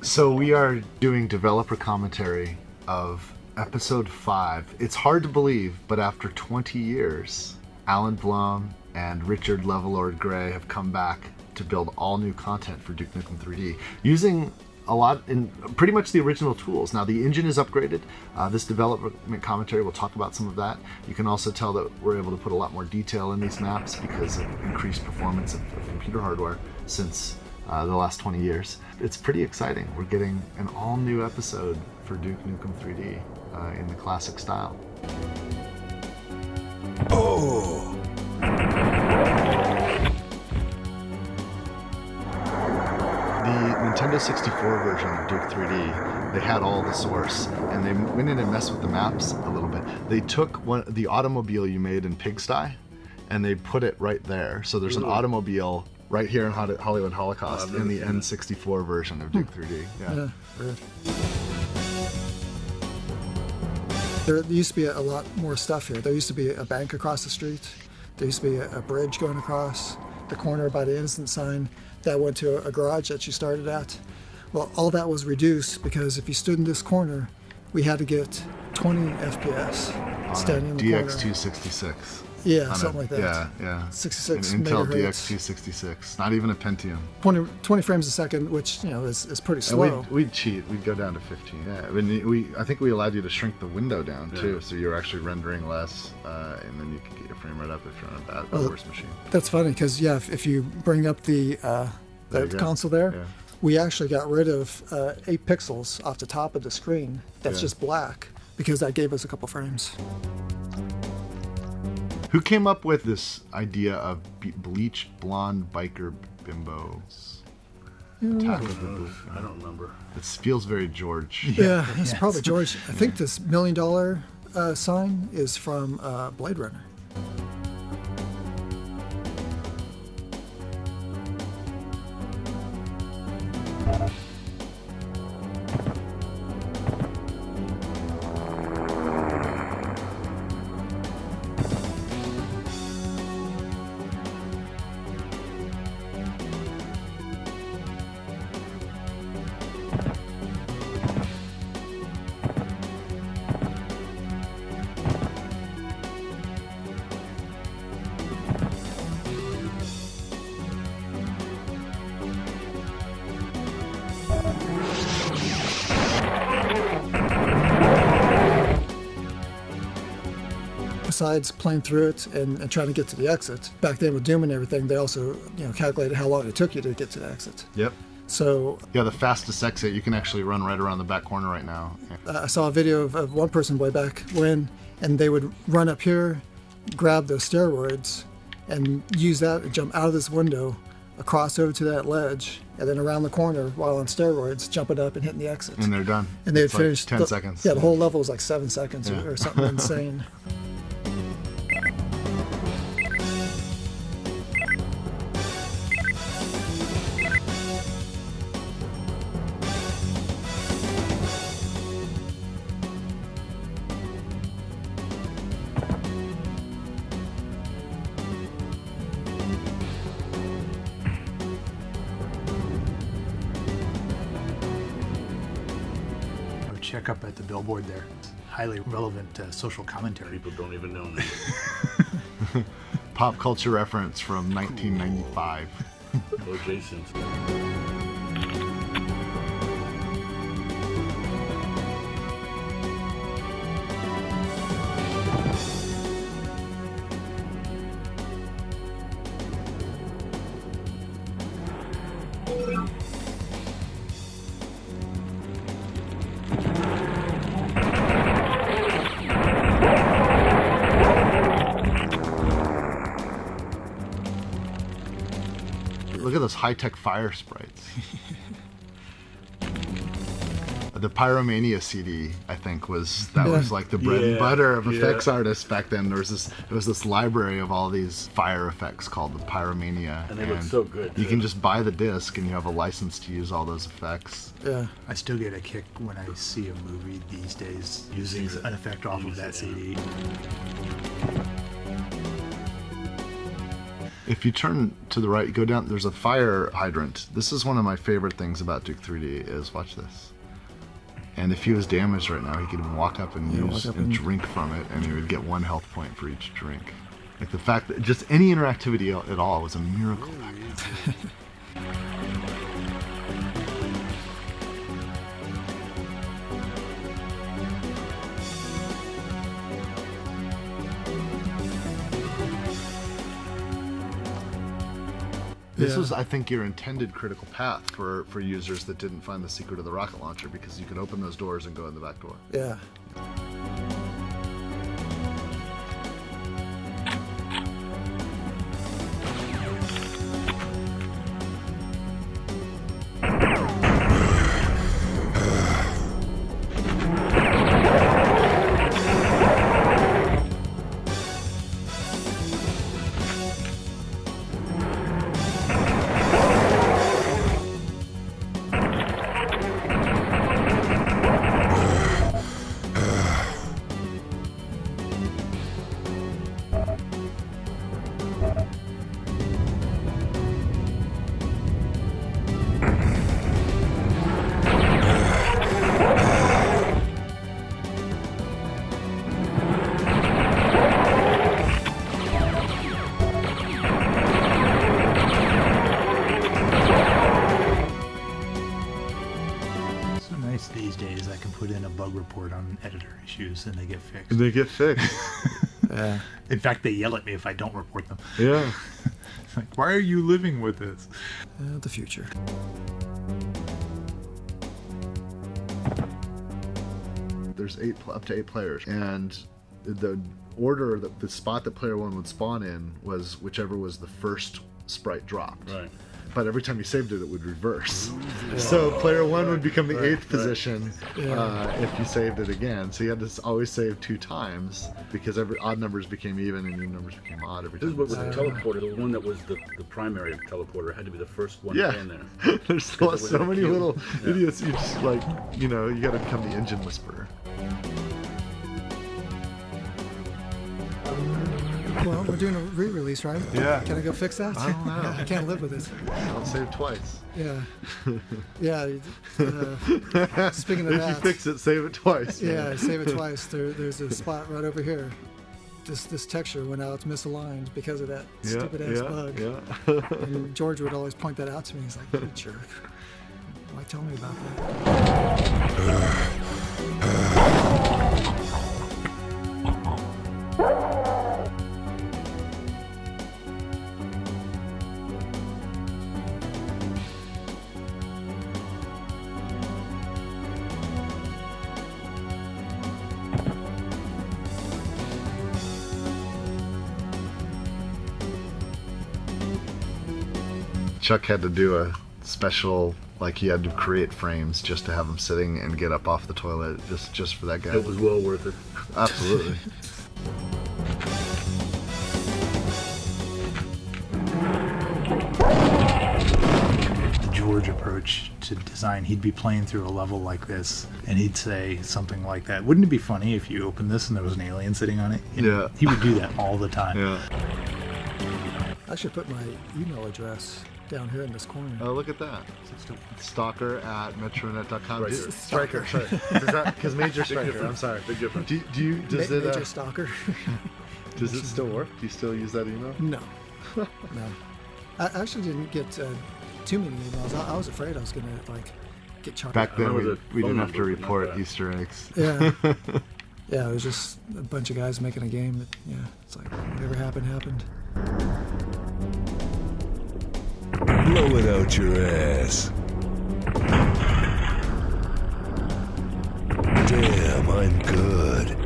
So we are doing developer commentary of episode 5. It's hard to believe, but after 20 years, Alan Blum and Richard Levelord Gray have come back to build all new content for Duke Nukem 3D using a lot in pretty much the original tools. Now the engine is upgraded. This development commentary will talk about some of that. You can also tell that we're able to put a lot more detail in these maps because of increased performance of computer hardware since the last 20 years. It's pretty exciting. We're getting an all-new episode for Duke Nukem 3D in the classic style. Oh! The Nintendo 64 version of Duke 3D, they had all the source, and they went in and messed with the maps a little bit. They took the automobile you made in Pigsty, and they put it right there. So there's an automobile right here in Hollywood Holocaust in the N64 version of Duke 3D. Yeah. Weird. There used to be a lot more stuff here. There used to be a bank across the street. There used to be a bridge going across the corner by the Innocent sign that went to a garage that you started at. Well, all that was reduced because if you stood in this corner, we had to get 20 FPS standing in the corner. DX266. Yeah, something like that. Yeah. 66 An Intel megahertz. DX266. Not even a Pentium. 20 frames a second, which is pretty slow. And we'd cheat. We'd go down to 15. Yeah. I mean, I think we allowed you to shrink the window down too, so you're actually rendering less, and then you can get your frame rate up if you're on a worse machine. That's funny because if you bring up the console there, we actually got rid of 8 pixels off the top of the screen. That's just black because that gave us a couple frames. Who came up with this idea of bleached blonde biker bimbos? Attack of the I don't remember. It feels very George. Yeah, it's probably George. I think this $1 million sign is from Blade Runner. Besides playing through it and trying to get to the exit, back then with Doom and everything, they also calculated how long it took you to get to the exit. Yep. So yeah, the fastest exit you can actually run right around the back corner right now. I saw a video of one person way back when, and they would run up here, grab those steroids, and use that and jump out of this window, across over to that ledge, and then around the corner while on steroids, jumping up and hitting the exit. And they're done. And they'd finish 10 seconds. Yeah, the whole level was like 7 seconds or something insane. Check up at the billboard there. Highly relevant social commentary. People don't even know me. Pop culture reference from 1995. O.J. Simpson. Look at those high-tech fire sprites. The Pyromania CD, I think, was like the bread and butter of effects artists back then. There was this library of all these fire effects called the Pyromania, and they look so good. You can just buy the disc, and you have a license to use all those effects. Yeah, I still get a kick when I see a movie these days using an effect off of that CD. If you turn to the right, you go down, there's a fire hydrant. This is one of my favorite things about Duke 3D is, watch this. And if he was damaged right now, he could walk up and use and drink from it, and he would get 1 health point for each drink. Like the fact that just any interactivity at all was a miracle back then. This was, I think, your intended critical path for users that didn't find the secret of the rocket launcher, because you could open those doors and go in the back door. Yeah. These days I can put in a bug report on editor issues and they get fixed. They get fixed. Yeah. In fact, they yell at me if I don't report them. Yeah. It's like, why are you living with this? The future. There's up to 8 players, and the order, the spot that player 1 would spawn in was whichever was the first sprite dropped. Right. But every time you saved it, it would reverse. So player 1 would become the 8th position if you saved it again. So you had to always save 2 times, because every odd numbers became even and even numbers became odd every This time. is what was the teleporter, the one that was the primary teleporter, had to be the first one in there. There's still Because it so was many cute. little idiots. You just like, you got to become the engine whisperer. Well, we're doing a re-release, right? Yeah. Can I go fix that? I don't know. I can't live with it. I'll save twice. Yeah. Yeah. Speaking of If that. you fix it, save it twice. Yeah, save it twice. There's a spot right over here. This texture went out misaligned because of that stupid ass bug. Yeah. And George would always point that out to me. He's like, "You jerk. Why tell me about that?" Chuck had to do a special, like he had to create frames just to have him sitting and get up off the toilet just for that guy. It was well worth it. Absolutely. The George approach to design, he'd be playing through a level like this and he'd say something like that. Wouldn't it be funny if you opened this and there was an alien sitting on it? And Yeah. he would do that all the time. Yeah. I should put my email address down here in this corner. Oh, look at that. Stalker@metronet.com. Right here. Striker, sorry. Because Major Striker, I'm sorry. Big difference. Does it Major Stalker. does it still work? Do you still use that email? No. No. I actually didn't get too many emails. I was afraid I was going to get charged. Back then remember we the didn't phone have to number, but not report that. Easter eggs. Yeah. Yeah, it was just a bunch of guys making a game that, it's like, whatever happened, happened. Blow it out your ass. Damn, I'm good.